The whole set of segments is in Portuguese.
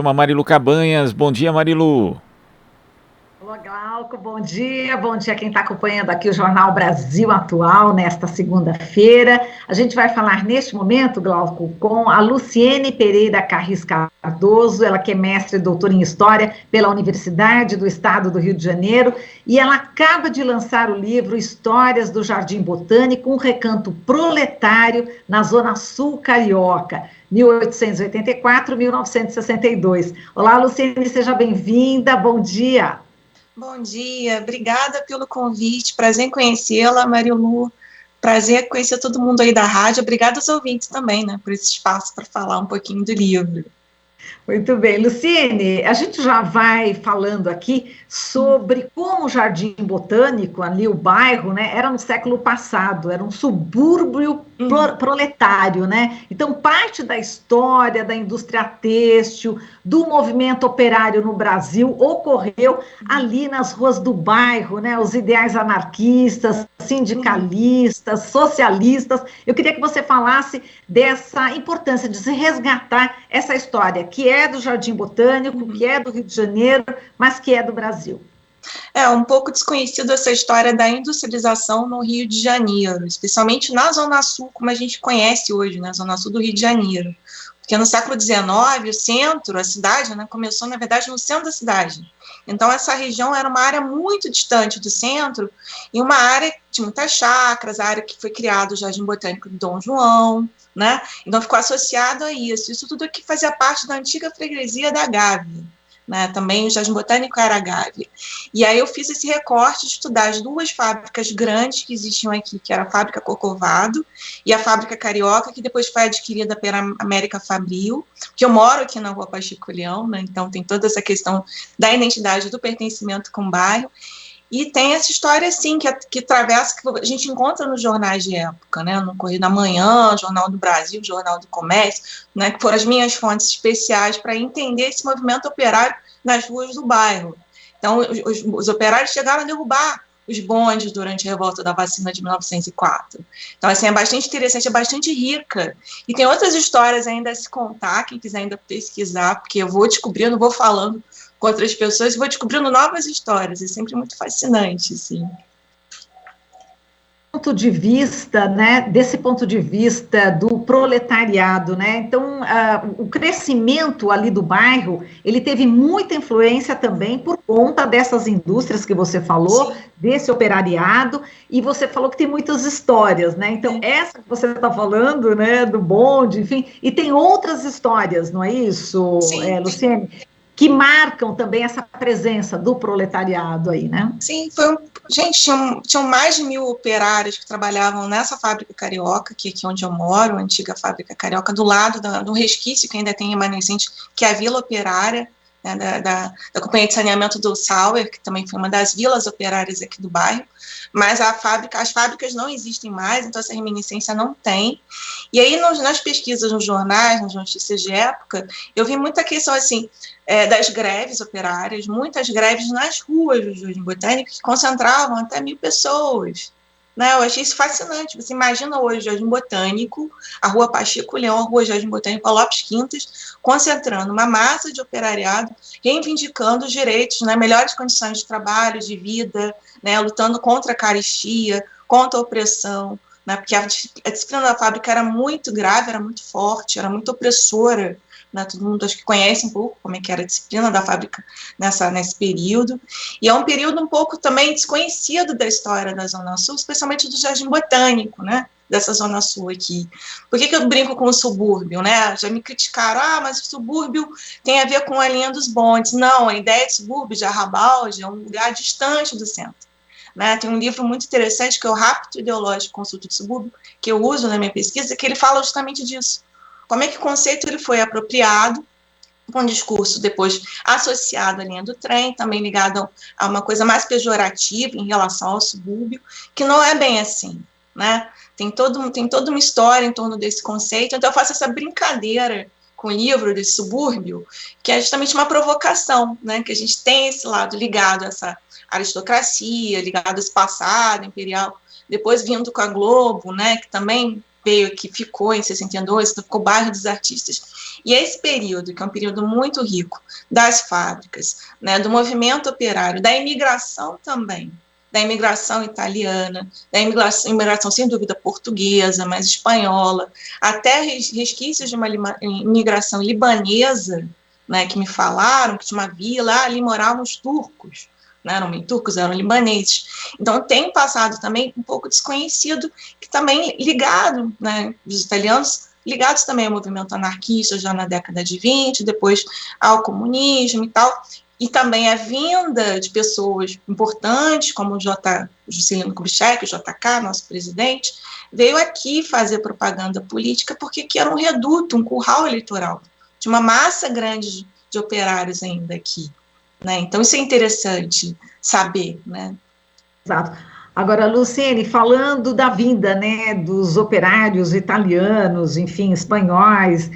programa, Marilu Cabanhas. Bom dia, Marilu. Olá, Glauco, bom dia quem está acompanhando aqui o Jornal Brasil Atual nesta segunda-feira. A gente vai falar neste momento, Glauco, com a Luciene Pereira Carris Cardoso, ela que é mestre e doutora em História pela Universidade do Estado do Rio de Janeiro, e ela acaba de lançar o livro Histórias do Jardim Botânico, um recanto proletário na Zona Sul Carioca, 1884-1962. Olá, Luciene, seja bem-vinda, bom dia. Bom dia, obrigada pelo convite, prazer em conhecê-la, Marilu, prazer conhecer todo mundo aí da rádio, obrigada aos ouvintes também, né, por esse espaço para falar um pouquinho do livro. Muito bem, Luciene, a gente já vai falando aqui sobre como o Jardim Botânico, ali o bairro, né, era no século passado, era um subúrbio proletário, né? Então, parte da história da indústria têxtil, do movimento operário no Brasil, ocorreu ali nas ruas do bairro, né? Os ideais anarquistas, sindicalistas, socialistas. Eu queria que você falasse dessa importância de se resgatar essa história, que é do Jardim Botânico, que é do Rio de Janeiro, mas que é do Brasil. É um pouco desconhecido essa história da industrialização no Rio de Janeiro, especialmente na Zona Sul, como a gente conhece hoje, na Zona Sul do Rio de Janeiro. Porque no século XIX, o centro, a cidade, né, começou, na verdade, no centro da cidade. Então, essa região era uma área muito distante do centro, e uma área de muitas chácaras, a área que foi criado o Jardim Botânico de Dom João, né? Então, ficou associado a isso. Isso tudo aqui fazia parte da antiga freguesia da Gávea. Né, também o Jardim Botânico era a Gávea. E aí eu fiz esse recorte de estudar as duas fábricas grandes que existiam aqui, que era a fábrica Corcovado e a fábrica Carioca, que depois foi adquirida pela América Fabril, que eu moro aqui na Rua Pacheco Leão, né, então tem toda essa questão da identidade do pertencimento com o bairro. E tem essa história, assim, que atravessa, que a gente encontra nos jornais de época, né? No Correio da Manhã, Jornal do Brasil, Jornal do Comércio, né? Que foram as minhas fontes especiais para entender esse movimento operário nas ruas do bairro. Então, os operários chegaram a derrubar os bondes durante a revolta da vacina de 1904. Então, assim, é bastante interessante, é bastante rica. E tem outras histórias ainda a se contar, quem quiser ainda pesquisar, porque eu vou descobrindo, vou falando com outras pessoas e vou descobrindo novas histórias. É sempre muito fascinante, assim. Ponto de vista, né, desse ponto de vista do proletariado, né, então o crescimento ali do bairro, ele teve muita influência também por conta dessas indústrias que você falou, Sim. desse operariado, e você falou que tem muitas histórias, né, então essa que você está falando, né, do bonde, enfim, e tem outras histórias, não é isso, Sim, Luciene, que marcam também essa presença do proletariado aí, né? sim, gente, tinham mais de 1.000 operários que trabalhavam nessa fábrica carioca, que é aqui onde eu moro, a antiga fábrica carioca, do lado do resquício que ainda tem remanescente, que é a Vila Operária, né, da Companhia de Saneamento do Sauer, que também foi uma das vilas operárias aqui do bairro, mas as fábricas não existem mais, então essa reminiscência não tem. E aí, nas pesquisas nos jornais, nas notícias de época, eu vi muita questão, assim, das greves operárias, muitas greves nas ruas do Jardim Botânico, que concentravam até 1.000 pessoas. Né, eu achei isso fascinante. Você imagina hoje o Jardim Botânico, a Rua Pacheco Leão, a Rua Jardim Botânico, a Lopes Quintas, concentrando uma massa de operariado, reivindicando os direitos, né, melhores condições de trabalho, de vida, né, lutando contra a carestia, contra a opressão, né, porque a disciplina da fábrica era muito grave, era muito forte, era muito opressora. Né, todo mundo acho que conhece um pouco como é que era a disciplina da fábrica nesse período, e é um período um pouco também desconhecido da história da Zona Sul, especialmente do Jardim Botânico, né, dessa Zona Sul aqui. Por que eu brinco com o subúrbio, né? Já me criticaram, mas o subúrbio tem a ver com a linha dos bondes. Não, a ideia de subúrbio, de Arrabalde, é um lugar distante do centro. Né? Tem um livro muito interessante, que é o Rapto Ideológico Consulto de Subúrbio, que eu uso na minha pesquisa, que ele fala justamente disso. Como é que o conceito ele foi apropriado, com um discurso depois associado à linha do trem, também ligado a uma coisa mais pejorativa em relação ao subúrbio, que não é bem assim, né? Tem toda uma história em torno desse conceito, então eu faço essa brincadeira com o livro desse subúrbio, que é justamente uma provocação, né? Que a gente tem esse lado ligado a essa aristocracia, ligado a esse passado imperial, depois vindo com a Globo, né? Que também veio aqui, ficou em 62, ficou o bairro dos artistas. E esse período, que é um período muito rico, das fábricas, né, do movimento operário, da imigração também, da imigração italiana, da imigração sem dúvida portuguesa, mas espanhola, até resquícios de uma imigração libanesa, né, que me falaram que tinha uma vila, ali moravam os turcos, não eram turcos, eram libaneses. Então, tem passado também um pouco desconhecido, que também ligado, né, os italianos, ligados também ao movimento anarquista, já na década de 20, depois ao comunismo e tal, e também a vinda de pessoas importantes, como o Juscelino Kubitschek, o JK, nosso presidente, veio aqui fazer propaganda política, porque aqui era um reduto, um curral eleitoral, de uma massa grande de operários ainda aqui. Né? Então, isso é interessante saber, né? Exato. Agora, Luciene, falando da vinda, né, dos operários italianos, enfim, espanhóis,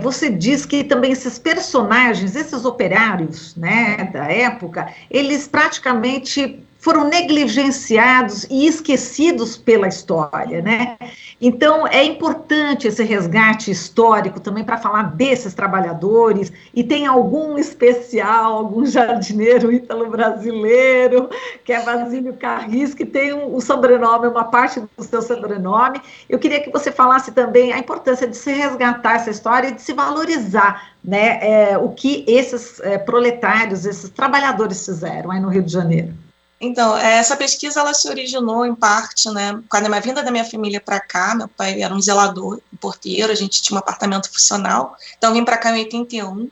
você diz que também esses personagens, esses operários, né, da época, eles praticamente foram negligenciados e esquecidos pela história, né? Então, é importante esse resgate histórico também para falar desses trabalhadores, e tem algum especial, algum jardineiro ítalo-brasileiro, que é Basílio Carris, que tem um sobrenome, uma parte do seu sobrenome. Eu queria que você falasse também a importância de se resgatar essa história e de se valorizar, né, o que esses proletários, esses trabalhadores fizeram aí no Rio de Janeiro. Então, essa pesquisa, ela se originou, em parte, né, com a vinda da minha família para cá. Meu pai era um zelador, um porteiro, a gente tinha um apartamento funcional, então vim para cá em 81,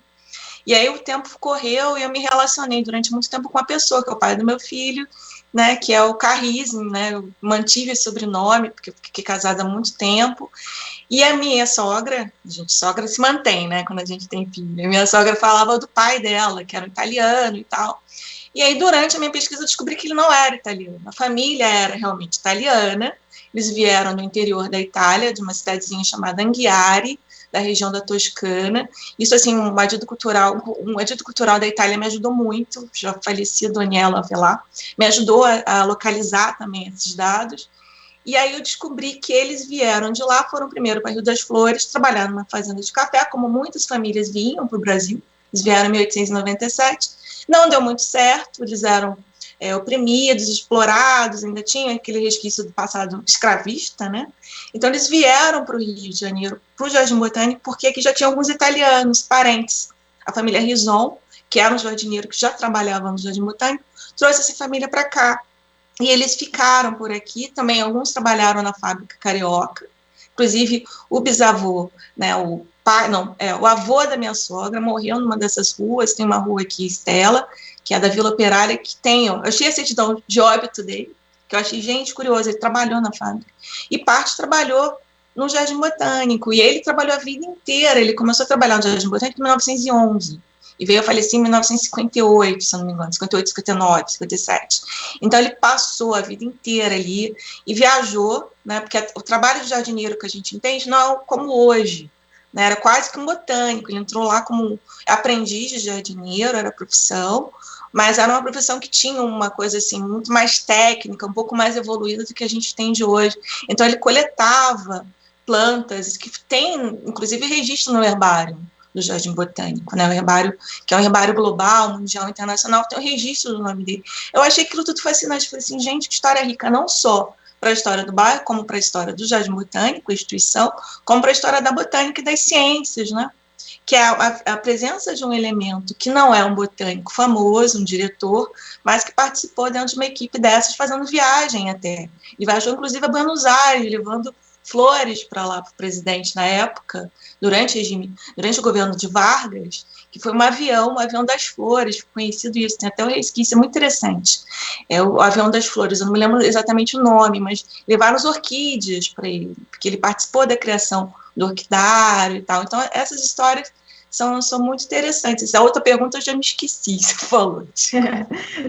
e aí o tempo correu e eu me relacionei durante muito tempo com a pessoa, que é o pai do meu filho, né, que é o Carris, né, eu mantive esse sobrenome, porque eu fiquei casada há muito tempo, e a minha sogra, sogra se mantém, né, quando a gente tem filho, a minha sogra falava do pai dela, que era um italiano e tal. E aí, durante a minha pesquisa, eu descobri que ele não era italiano. A família era realmente italiana. Eles vieram do interior da Itália, de uma cidadezinha chamada Anghiari, da região da Toscana. Isso, assim, um adito cultural da Itália me ajudou muito. Já falecido Daniela Avelar, me ajudou a localizar também esses dados. E aí eu descobri que eles vieram de lá, foram primeiro para Rio das Flores, trabalhar numa fazenda de café, como muitas famílias vinham para o Brasil. Eles vieram em 1897. Não deu muito certo, eles eram oprimidos, explorados, ainda tinha aquele resquício do passado escravista, né? Então eles vieram para o Rio de Janeiro, para o Jardim Botânico, porque aqui já tinha alguns italianos, parentes. A família Rison, que era um jardineiro que já trabalhava no Jardim Botânico, trouxe essa família para cá. E eles ficaram por aqui, também alguns trabalharam na fábrica carioca, inclusive o bisavô, né, o avô da minha sogra morreu numa dessas ruas. Tem uma rua aqui, Estela, que é da Vila Operária, que tem, eu achei a certidão de óbito dele, que eu achei, gente, curioso, ele trabalhou na fábrica, e parte trabalhou no Jardim Botânico, e ele trabalhou a vida inteira. Ele começou a trabalhar no Jardim Botânico em 1911, e veio a falecer em 1958, se não me engano, 58, 59, 57. Então, ele passou a vida inteira ali e viajou, né, porque o trabalho de jardineiro que a gente entende não é como hoje, né, era quase que um botânico. Ele entrou lá como aprendiz de jardineiro, era a profissão, mas era uma profissão que tinha uma coisa assim, muito mais técnica, um pouco mais evoluída do que a gente tem de hoje. Então, ele coletava plantas, que tem, inclusive, registro no herbário do Jardim Botânico, né? O herbário, que é um herbário global, mundial, internacional, tem o registro do nome dele. Eu achei aquilo tudo fascinante. Falei assim, gente, que história rica, não só para a história do bairro, como para a história do Jardim Botânico, a instituição, como para a história da botânica e das ciências, né? Que é a presença de um elemento que não é um botânico famoso, um diretor, mas que participou dentro de uma equipe dessas, fazendo viagem até. Ele viajou, inclusive, a Buenos Aires, levando flores para lá, para o presidente na época, durante o governo de Vargas, que foi um avião das flores, conhecido isso, tem até um resquício, é muito interessante. É o avião das flores, eu não me lembro exatamente o nome, mas levaram as orquídeas para ele, porque ele participou da criação do orquidário e tal. Então, essas histórias são muito interessantes. A outra pergunta eu já me esqueci, você falou.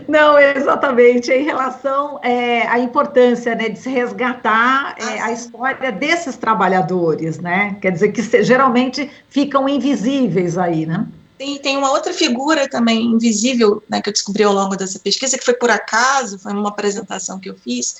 Não, exatamente, em relação à importância, né, de se resgatar a história desses trabalhadores, né? Quer dizer, que geralmente ficam invisíveis aí, né? Tem uma outra figura também invisível, né, que eu descobri ao longo dessa pesquisa, que foi por acaso, foi uma apresentação que eu fiz,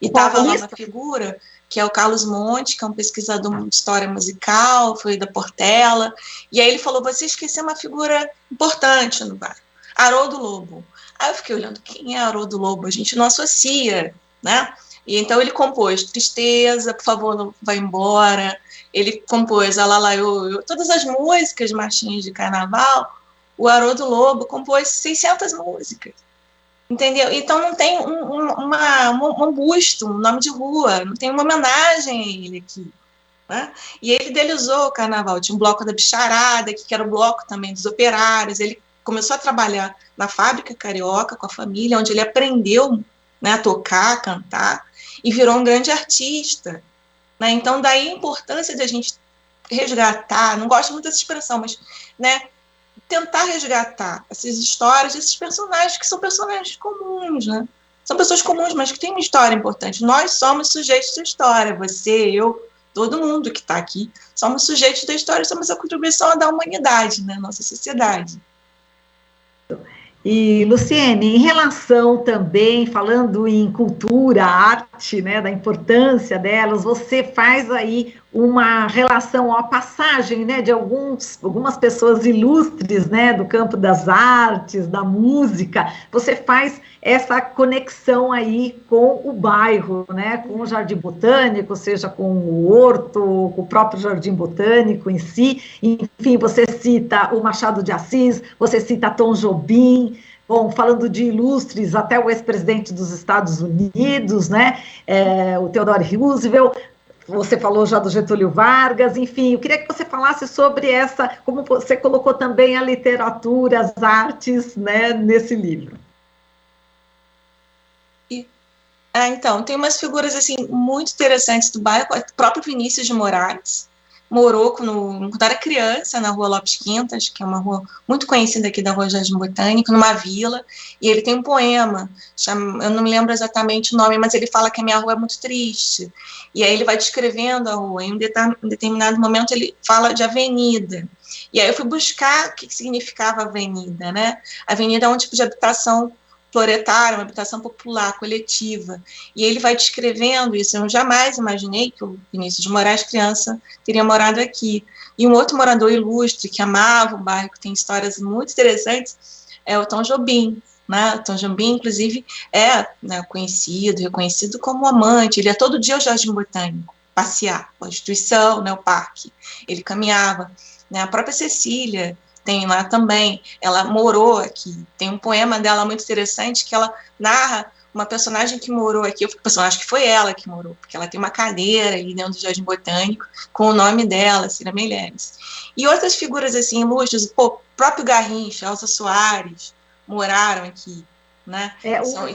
e estava lá uma figura que é o Carlos Monte, que é um pesquisador de história musical, foi da Portela, e aí ele falou, você esqueceu uma figura importante no bairro, Haroldo Lobo. Aí eu fiquei olhando, quem é Haroldo Lobo? A gente não associa, né? E então ele compôs Tristeza, Por Favor, Não Vai Embora, ele compôs Alalaiô, todas as músicas, marchinhas de carnaval, o Haroldo Lobo compôs 600 músicas. Entendeu? Então não tem um busto, um nome de rua, não tem uma homenagem a ele aqui. Né? E ele idealizou o carnaval. Tinha um bloco da Bicharada, que era o bloco também dos operários. Ele começou a trabalhar na fábrica carioca com a família, onde ele aprendeu, né, a tocar, a cantar, e virou um grande artista. Né? Então, daí a importância de a gente resgatar, não gosto muito dessa expressão, mas, né, tentar resgatar essas histórias desses personagens que são personagens comuns, né? São pessoas comuns, mas que têm uma história importante. Nós somos sujeitos da história, você, eu, todo mundo que está aqui, somos sujeitos da história, somos a contribuição da humanidade, né? Nossa sociedade. E, Luciene, em relação também, falando em cultura, arte, né, da importância delas, você faz aí uma relação, a passagem, né, de algumas pessoas ilustres, né, do campo das artes, da música, você faz essa conexão aí com o bairro, né, com o Jardim Botânico, seja com o Horto, com o próprio Jardim Botânico em si, enfim, você cita o Machado de Assis, você cita Tom Jobim. Bom, falando de ilustres, até o ex-presidente dos Estados Unidos, né, o Theodore Roosevelt, você falou já do Getúlio Vargas, enfim, eu queria que você falasse sobre essa, como você colocou também a literatura, as artes, né, nesse livro. Então, tem umas figuras, assim, muito interessantes do bairro, o próprio Vinícius de Moraes, morou quando era criança na Rua Lopes Quintas, que é uma rua muito conhecida aqui da Rua Jardim Botânico, numa vila, e ele tem um poema, eu não me lembro exatamente o nome, mas ele fala que a minha rua é muito triste, e aí ele vai descrevendo a rua, em um determinado momento ele fala de avenida, e aí eu fui buscar o que significava avenida, né? Avenida é um tipo de habitação proletária, uma habitação popular, coletiva. E ele vai descrevendo isso. Eu jamais imaginei que o Vinícius de Moraes, criança, teria morado aqui. E um outro morador ilustre, que amava o bairro, que tem histórias muito interessantes, é o Tom Jobim. Né? O Tom Jobim, inclusive, é, né, conhecido, reconhecido como amante. Ele ia todo dia ao Jardim Botânico, passear, a instituição, né, o parque. Ele caminhava. Né? A própria Cecília tem lá também, ela morou aqui, tem um poema dela muito interessante que ela narra uma personagem que morou aqui, eu fico pensando, acho que foi ela que morou, porque ela tem uma cadeira ali dentro do Jardim Botânico com o nome dela, Cira Meireles. E outras figuras assim, ilustres, o próprio Garrincha, Elza Soares, moraram aqui, né?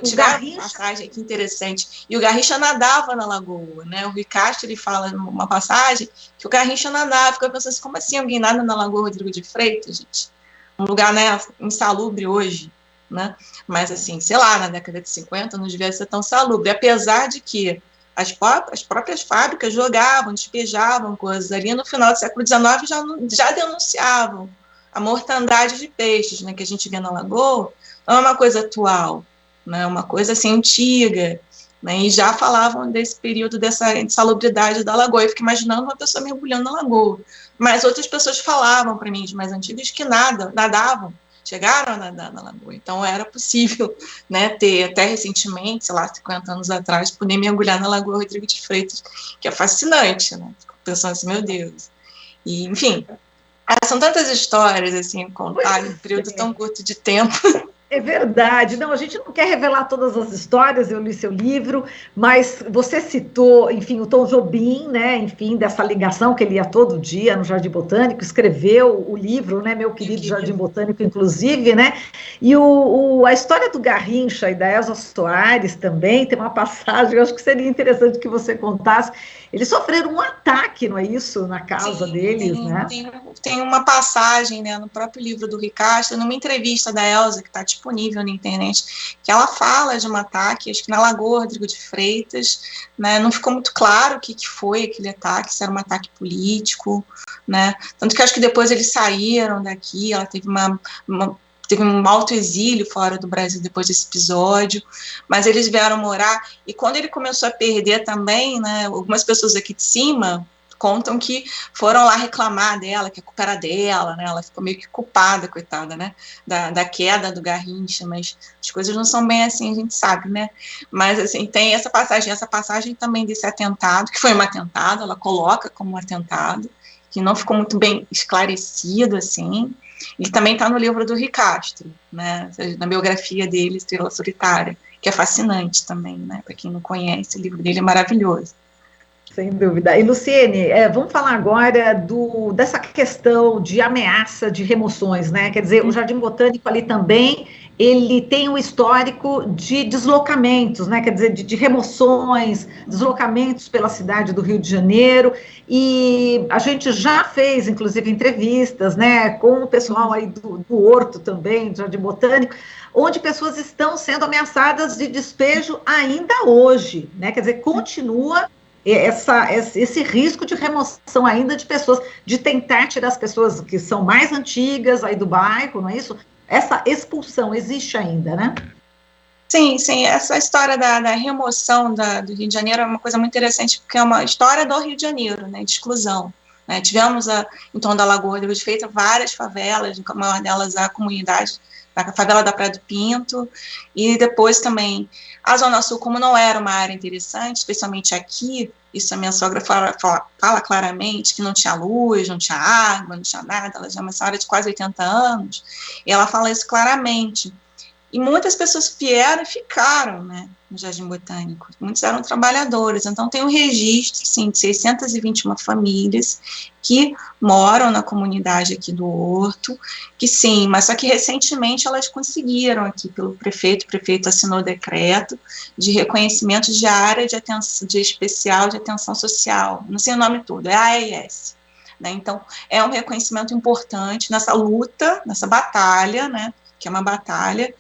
Tiveram uma passagem aqui interessante. E o Garrincha nadava na lagoa, né? O Rui Castro, ele fala numa passagem que o Garrincha nadava. Fica pensando assim, como assim alguém nada na Lagoa Rodrigo de Freitas, gente? Um lugar, né, insalubre hoje, né? Mas assim, sei lá, na década de 50 não devia ser tão salubre, apesar de que as próprias fábricas jogavam, despejavam coisas ali. No final do século XIX já denunciavam a mortandade de peixes, né, que a gente vê na lagoa. Não é uma coisa atual, né, é uma coisa assim antiga, né, e já falavam desse período dessa insalubridade da lagoa. Eu fico imaginando uma pessoa mergulhando na lagoa, mas outras pessoas falavam para mim, de mais antigas, que nadavam, chegaram a nadar na lagoa, então era possível, né, ter até recentemente, sei lá, 50 anos atrás, poder mergulhar na Lagoa Rodrigo de Freitas, que é fascinante, né, fico pensando assim, meu Deus, e enfim, são tantas histórias, assim, contar em um período tão curto de tempo. É verdade. Não, a gente não quer revelar todas as histórias, eu li seu livro, mas você citou, enfim, o Tom Jobim, né, enfim, dessa ligação que ele ia todo dia no Jardim Botânico, escreveu o livro, né, Meu Querido Jardim Botânico, inclusive, né, e a história do Garrincha e da Elza Soares também tem uma passagem, eu acho que seria interessante que você contasse. Eles sofreram um ataque, não é isso, na casa deles, né? Tem uma passagem, né, no próprio livro do Ricardo, numa entrevista da Elza, que está disponível na internet, que ela fala de um ataque, acho que na Lagoa Rodrigo de Freitas, né, não ficou muito claro o que foi aquele ataque, se era um ataque político, né, tanto que acho que depois eles saíram daqui, ela teve teve um alto exílio fora do Brasil depois desse episódio, mas eles vieram morar, e quando ele começou a perder também, né, algumas pessoas aqui de cima contam que foram lá reclamar dela, que a culpa era dela, né, ela ficou meio que culpada, coitada, né, da queda do Garrincha, mas as coisas não são bem assim, a gente sabe, né, mas assim, tem essa passagem também desse atentado, que foi um atentado, ela coloca como um atentado, que não ficou muito bem esclarecido, assim. Ele também está no livro do Ricastro, né, na biografia dele, Estrela Solitária, que é fascinante também, né, para quem não conhece, o livro dele é maravilhoso. Sem dúvida. E, Luciene, vamos falar agora dessa questão de ameaça de remoções, né? Quer dizer, o Jardim Botânico ali também, ele tem um histórico de deslocamentos, né? Quer dizer, de remoções, deslocamentos pela cidade do Rio de Janeiro, e a gente já fez, inclusive, entrevistas, né, com o pessoal aí do Horto também, do Jardim Botânico, onde pessoas estão sendo ameaçadas de despejo ainda hoje, né? Quer dizer, continua esse risco de remoção ainda de pessoas, de tentar tirar as pessoas que são mais antigas aí do bairro, não é isso? Essa expulsão existe ainda, né? Sim, sim, essa história da remoção do Rio de Janeiro é uma coisa muito interessante, porque é uma história do Rio de Janeiro, né, de exclusão. Né? Tivemos, em torno da Lagoa de Feita, várias favelas, a maior delas a comunidade, a favela da Praia do Pinto, e depois também a Zona Sul, como não era uma área interessante, especialmente aqui, isso a minha sogra fala claramente, que não tinha luz, não tinha água, não tinha nada, ela já é uma senhora de quase 80 anos, e ela fala isso claramente. E muitas pessoas vieram e ficaram, né, no Jardim Botânico. Muitos eram trabalhadores. Então, tem um registro, sim, de 621 famílias que moram na comunidade aqui do Horto, que sim, mas só que recentemente elas conseguiram aqui pelo prefeito, o prefeito assinou decreto de reconhecimento de área de atenção, de especial de atenção social, não sei o nome todo, é a AES. Né? Então, é um reconhecimento importante nessa luta, nessa batalha, né, que é uma batalha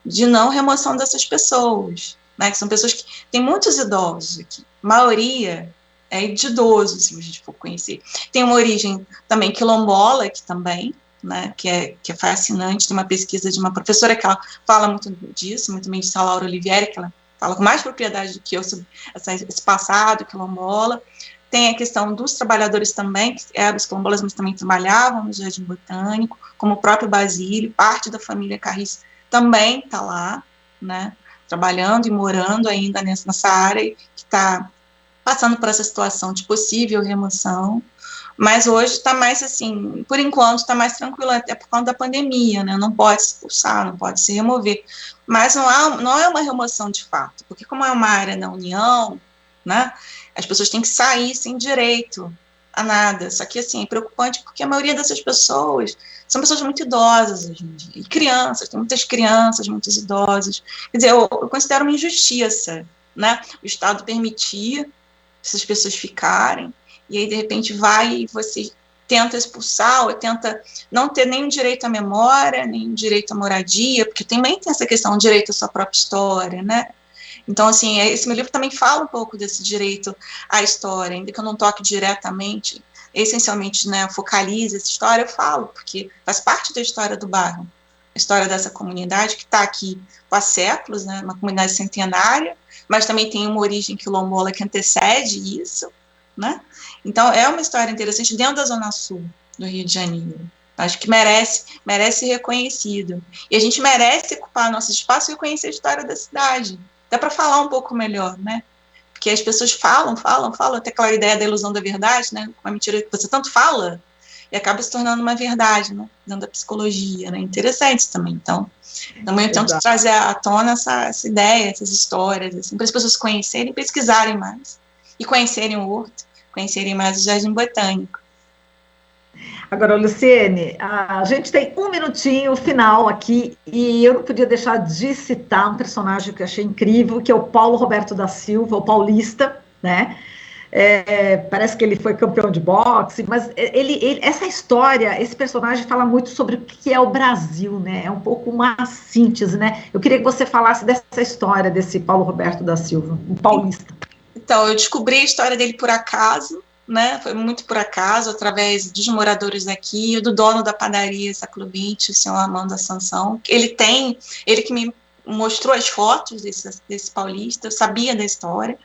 de não remoção dessas pessoas, né, que são pessoas que tem muitos idosos aqui, a maioria é de idosos, se a gente for conhecer. Tem uma origem também quilombola aqui também, né, que é fascinante, tem uma pesquisa de uma professora que ela fala muito disso, muito bem, de Laura Olivieri, que ela fala com mais propriedade do que eu sobre esse passado quilombola. Tem a questão dos trabalhadores também, que eram os quilombolas, mas também trabalhavam no Jardim Botânico, como o próprio Basílio, parte da família Carris também está lá, né, trabalhando e morando ainda nessa área, que está passando por essa situação de possível remoção, mas hoje está mais assim, por enquanto está mais tranquilo, até por conta da pandemia, né, não pode se expulsar, não pode se remover, mas não é uma remoção de fato, porque como é uma área da União, né, as pessoas têm que sair sem direito a nada, só que assim, é preocupante porque a maioria dessas pessoas são pessoas muito idosas hoje em dia, e crianças, tem muitas crianças, muitos idosos, quer dizer, eu considero uma injustiça, né, o Estado permitir essas pessoas ficarem, e aí de repente vai e você tenta expulsar, ou tenta não ter nem direito à memória, nem direito à moradia, porque também tem essa questão, direito à sua própria história, né, então, assim, esse meu livro também fala um pouco desse direito à história, ainda que eu não toque diretamente, essencialmente, né, focalize essa história, eu falo, porque faz parte da história do bairro, a história dessa comunidade que está aqui há séculos, né, uma comunidade centenária, mas também tem uma origem quilombola que antecede isso, né, então é uma história interessante dentro da Zona Sul do Rio de Janeiro. Acho que merece ser reconhecido, e a gente merece ocupar nosso espaço e reconhecer a história da cidade, dá para falar um pouco melhor, né? Porque as pessoas falam, até aquela ideia da ilusão da verdade, né? Uma mentira que você tanto fala e acaba se tornando uma verdade, né? Dentro da psicologia, né? Interessante também. Então, também eu tento trazer à tona essa ideia, essas histórias, assim, para as pessoas conhecerem, pesquisarem mais e conhecerem o Horto, conhecerem mais o Jardim Botânico. Agora, Luciene, a gente tem um minutinho final aqui e eu não podia deixar de citar um personagem que eu achei incrível, que é o Paulo Roberto da Silva, o paulista, né? Parece que ele foi campeão de boxe, mas essa história, esse personagem fala muito sobre o que é o Brasil, né? É um pouco uma síntese, né? Eu queria que você falasse dessa história desse Paulo Roberto da Silva, um paulista. Então, eu descobri a história dele por acaso, né? Foi muito por acaso, através dos moradores daqui, do dono da padaria Século XX, o senhor Armando Assunção. Ele que me mostrou as fotos desse paulista, eu sabia da história.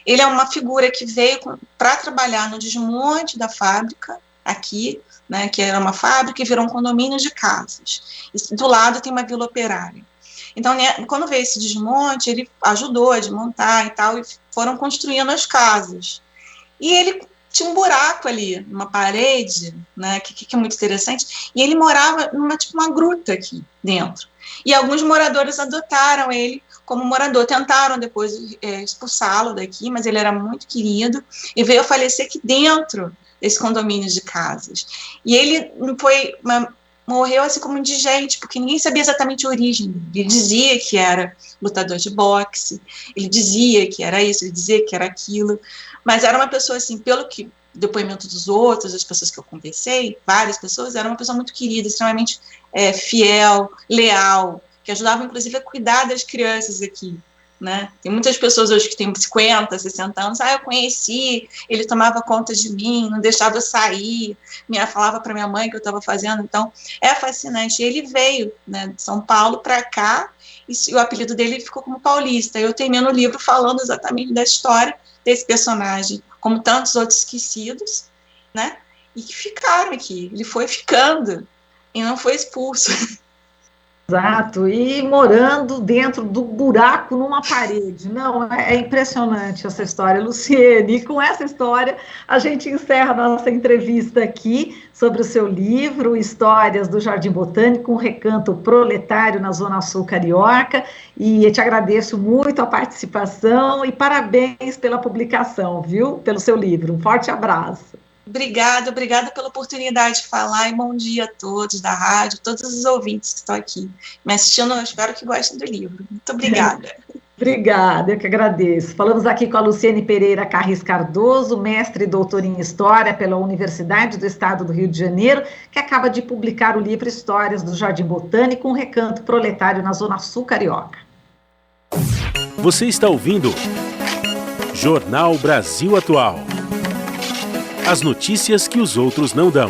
Ele é uma figura que veio para trabalhar no desmonte da fábrica aqui, né, que era uma fábrica e virou um condomínio de casas. E do lado tem uma vila operária. Então, né, quando veio esse desmonte, ele ajudou a desmontar e tal, e foram construindo as casas. E ele tinha um buraco ali, numa parede, né, que é muito interessante, e ele morava numa tipo uma gruta aqui dentro. E alguns moradores adotaram ele como morador, tentaram depois expulsá-lo daqui, mas ele era muito querido e veio a falecer aqui dentro desse condomínio de casas. E ele morreu assim como indigente, porque ninguém sabia exatamente a origem dele. Ele dizia que era lutador de boxe, ele dizia que era isso, ele dizia que era aquilo, mas era uma pessoa assim, pelo que depoimento dos outros, as pessoas que eu conversei, várias pessoas, era uma pessoa muito querida, extremamente fiel, leal, que ajudava inclusive a cuidar das crianças aqui, né? Tem muitas pessoas hoje que têm 50, 60 anos, eu conheci, ele tomava conta de mim, não deixava eu sair, falava para minha mãe que eu estava fazendo, então é fascinante. E ele veio, né, de São Paulo para cá, e o apelido dele ficou como Paulista. Eu termino o livro falando exatamente da história desse personagem, como tantos outros esquecidos, né, e que ficaram aqui. Ele foi ficando e não foi expulso. Exato, e morando dentro do buraco numa parede. Não, é impressionante essa história, Luciene. E com essa história, a gente encerra a nossa entrevista aqui sobre o seu livro, Histórias do Jardim Botânico, um recanto proletário na Zona Sul Carioca. E eu te agradeço muito a participação e parabéns pela publicação, viu? Pelo seu livro. Um forte abraço. Obrigada pela oportunidade de falar e bom dia a todos da rádio, todos os ouvintes que estão aqui me assistindo, eu espero que gostem do livro. Muito obrigada. Obrigada, eu que agradeço. Falamos aqui com a Luciene Pereira Carris Cardoso, mestre e doutora em História pela Universidade do Estado do Rio de Janeiro, que acaba de publicar o livro Histórias do Jardim Botânico, um recanto proletário na Zona Sul Carioca. Você está ouvindo Jornal Brasil Atual. As notícias que os outros não dão.